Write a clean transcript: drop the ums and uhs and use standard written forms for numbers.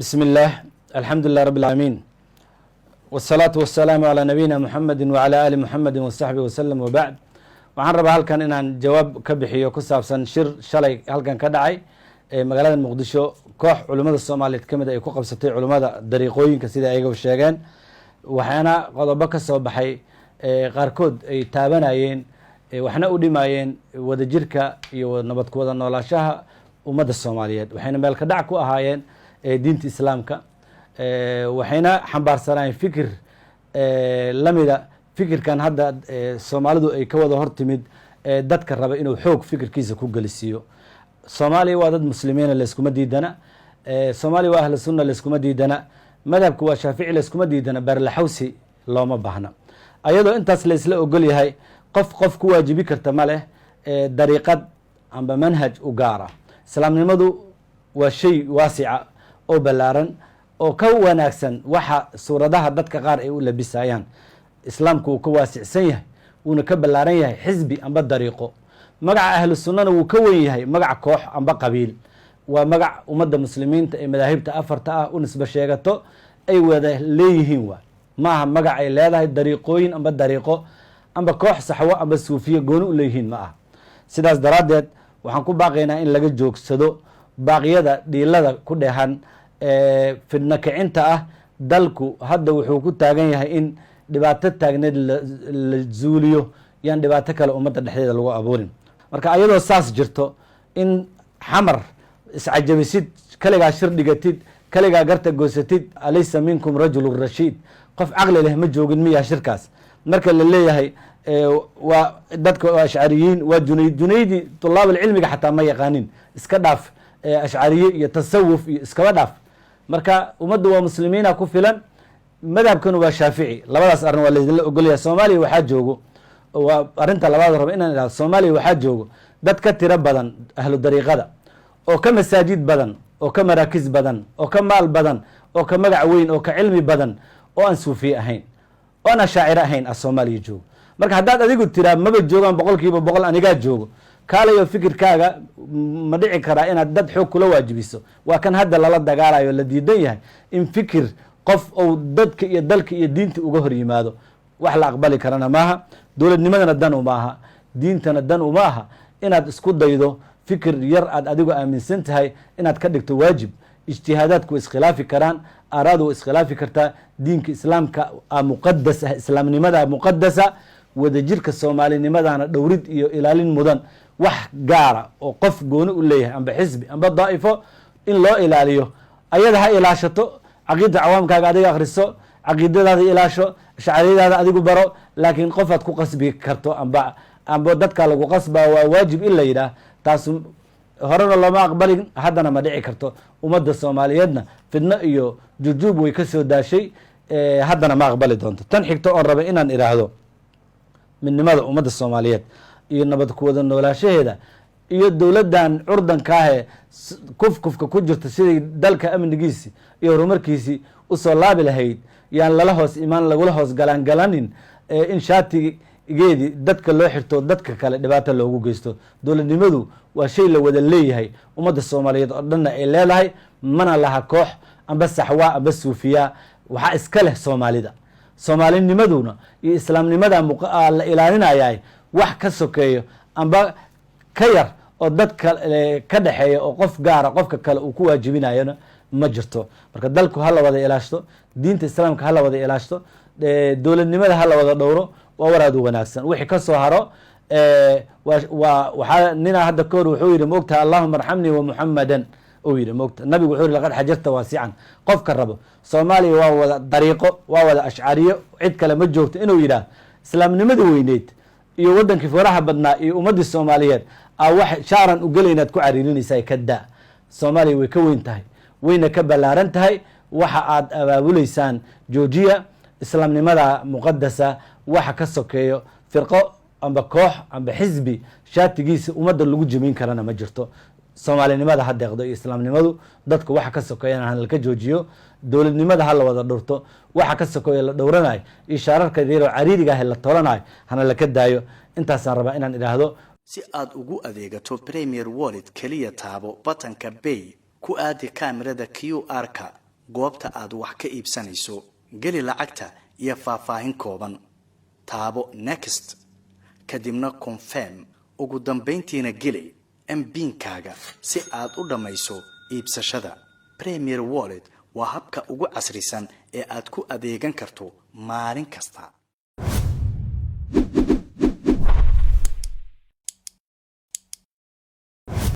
بسم الله الحمد لله رب العالمين والصلاة والسلام على نبينا محمد وعلى آل محمد وصحبه وسلم وبعد. waxaan rabaa halkan inaan jawaab ka bixiyo ku saabsan shir shalay halkan ka dhacay magaalada muqdisho koox culimada Soomaaliyeed kamid ay ku qabsatay culimada dariiqooyinka sida ayaga sheegeen waxaana qodobo ka soo baxay qaarkood ay taabanayeen waxna u dhimayeen wadajirka iyo nabad ku wada noolaanshaha ummadda Soomaaliyeed waxayna meel ka dhac ku ahaayeen diinta islaamka waxayna xambaarsanayeen fikir lamida fikirkan hadda Soomaalidu ay ka wada hortimid dadka raba inuu xoog fikirkiisa ku galisiyo. Soomaaliya waa dad muslimiin la iskuma diidana, Soomaaliya waa ahlu sunna la iskuma diidana, madhabku waa Shaafici la iskuma diidana, barlaxawsi looma baahna. Ayadoo intaas la isla ogol yahay qof ku waajibi karta ma leh dariiqad amba manhaj u gaara. Islaamnimadu waa shay waasica oo balaaran oo ka wanaagsan waxa suuradaha dadka qaar ay u labisayaan. islaamku uu ka waasicsan yahay uuna ka balaaran yahay xisbi amba dariiqo. magaca ahlu sunnana wuu ka weyn yahay magaca koox amba qabiil. waa magac ummadda muslimiinta ee madaahibta afarta ah u nisba sheegato ay wada leeyihiin waa maaha magac ay leedahay dariiqooyin amba dariiqo amba koox saxwo amba suufiye gooni u leeyihiin ma aha. sidaas daraaddeed waxaan ku baaqaynaa in laga joogsado baaqyada dhiilada ku dheehan fidna kicinta ah. dalku hadda wuxuu ku taagan yahay in dhibaato taagneed la zuuliyo yaan dhibaato kale ummadda dhexdeeda lagu abuurin. marka ayadoo saas jirto in xamar iscajabisid kaligaa shir dhigatid kaligaa garta goosatid alaysa minkum rajulun rashiid qof caqli leh ma joogin miyaa shirkaas. marka la leeyahay waa dadka ashcariyiin waa junaydi tulaab cilmiga xataa ma yaqaanin iska dhaaf ashcariye iyo tasawuf iyo iskaba dhaaf. marka ummaddu waa muslimiina ku filan, madhabkan waa Shaafici. labadaas arrin waa la ogolyahay. Soomaaliya waxaa joogo waa arrinta labaad raba inaan idhaahdo. Soomaaliya waxaa joogo dad ka tiro badan ahlu dariiqada oo ka masaajid badan oo ka maraakiz badan oo ka maal badan oo ka magac weyn oo ka cilmi badan oo aan suufiye ahayn oo aan shaacir ahayn Soomaaliya joogo. marka haddaad adigu tiraa maba joogaan 100% anigaa joogo kaalayo fikirkaaga ma dhici karaa inaad dad xoog kula waajibiso. waa kan hadda lala dagaalayo la diidan yahay in fikir qof ou dadka iyo dalka iyo diinta uga hor yimaado wax la aqbali karana maaha. dowladnimadana dan uma aha, diintana dan uma aha inaad isku daydo fikir yar aad adigu aaminsan tahay inaad ka dhigto waajib. ijtihaadaadku way iskhilaafi karaan, aaraadu way iskhilaafi kartaa. diinka islaamka muqadas ah, islaamnimada muqadasa, wadajirka soomaalinimadana dhowrid iyo ilaalin mudan. wax gaara oo qof gooni u leeyahay amba xisbi amba daa'ifo in loo ilaaliyo ayada ha ilaashato. caqiida cawaamkaaga adiga akhriso, caqiidadaada ilaasho, shacariyadaada adigu baro, laakiin qofaad ku qasbi karto amba dadka lagu qasbaa waa waajib in la yidhaah taas horena looma aqbalin, haddana ma dhici karto. ummadda Soomaaliyeedna fidno iyo jujuub way ka soo daashay, haddana ma aqbali doonto. tan xigto oon raba inaan idhaahdo midnimada ummadda Soomaaliyeed iyo nabad ku wada noolaashaheeda iyo dowladdan curdankaahee kufka ku jirta sidii dalka amnigiisi iyo horumarkiisii usoo laabi lahayd yaan lala hoos imaan lagula hoos galaangalanin in shaatigeedii dadka loo xirto dadka kale dhibaato loogu geysto. dowladnimadu waa shay la wada leeyahay ummadda Soomaaliyeed oo dhanna ay leedahay, mana laha koox amba saxwa amba suufiya. waxaa iska leh Soomaalida. soomaalinimaduna iyo islaamnimada la ilaalinayay wax ka sokeeyo amba ka yar oo dadka ka dhaxeeya oo qof gaara qofka kale uu ku waajibinayana ma jirto. marka dalku ha la wada ilaashto, diinta islaamka ha la wada ilaashto, dowladnimada ha la wada dhowro. waa waraad u wanaagsan. wixii ka soo haro waxaa nina hadda ka hor wuxuu yidhi moogtaha allahuma arxamnii wa muxamadan uu yidhi moogta. nabigu wuxuu yidhi laqad xajarta waasican. qofka rabo Soomaaliya waa wada dariiqo, waa wada ashcariyo, cid kale ma joogto inuu yidhaah islaamnimada weyneyd iyo wadankii faraha badnaa iyo ummadii Soomaaliyeed wax shaaran u gelaynaad ku cariirinaysaa ka daa. Soomaaliya way ka weyn tahay, wayna ka balaaran tahay. waxa aad abaabuleysaan joojiya. islaamnimada muqadasa waxa ka sokeeyo firqo amba koox amba xisbi shaatigiisa ummadda lagu jimiin karana ma jirto. soomaalinimada ha deeqdo iyo islaamnimadu dadku waxa ka sokeeyana han laka joojiyo. dowladnimada ha la wada dhurto, waxa ka sokeeyo la dhowranayo iyo shaararka yar cariiriga ah la tolanayo hana laka daayo. intaasaan rabaa inaan idhaahdo. si aad ugu adeegato Premier Wallet kaliya taabo batanka Pay ku aadi kaamirada QR-ka goobta aad wax ka iibsanayso, geli lacagta iyo faahfaahin kooban. Taabo Next. Kadibna Confirm. Ugu dambeyntiina geli MPIN-kaaga si aad u dhamayso iibsashada. Premier Wallet waa habka ugu casrisan ee aad ku adeegan karto maalin kasta.